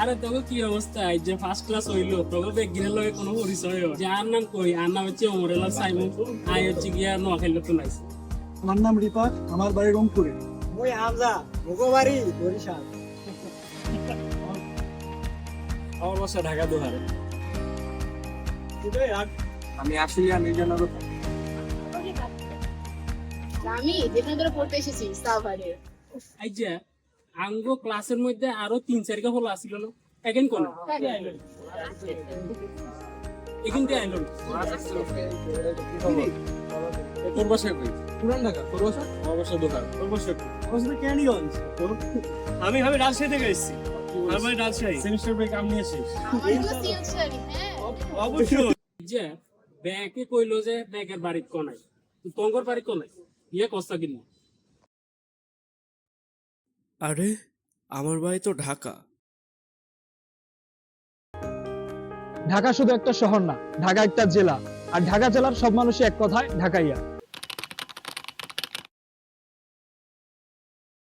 আরে তোকে কি অবস্থা? এই যে ফার্স্ট ক্লাস হইলো, তোকে বেগিনের লগে কোনো পরিচয় হয়? যে আর নাম কই, আর নাম হচ্ছে ওমরেলা সাইমন। আই হচ্ছে গিয়া নোয়াখালী তো নাইছে। আমার নাম রিফাত, আমার বাড়ি রংপুরে। মুই হামজা, মুগবাড়ি বরিশাল। আমার বাসা ঢাকা দোহারে। আমি আশুলিয়া মির্জানগর। আমি যেখানে তোরা পড়তে এসেছি সাভারে। এই যে আঙ্গো ক্লাসের মধ্যে আরো 3-4 হলো আসিল না, এখন কোন এখন কে আইলো? তোর বাসা কই? পুরান ঢাকা। তোর বাসা? আমার বাসা দোহার। তোর বাসা কই? আমার বাসা কেরানীগঞ্জ। আমি রাজশাহী থেকে এসেছি। আমার রাজশাহী সেমিস্টার ব্রেক আমি এসেছি। আমার হলো সিলচারি, হ্যাঁ। অবশ্যই। যে ব্যাকে কইলো যে ব্যাকের বাড়ির কোনায়, তঙ্গর বাড়ির কোনায় ইয়ে কস্তা কিনা। আরে আমার বাড়ি তো ঢাকা। ঢাকা শুধু একটা শহর না, ঢাকা একটা জেলা। আর ঢাকা জেলার সব মানুষই এক কথায় ঢাকাইয়া।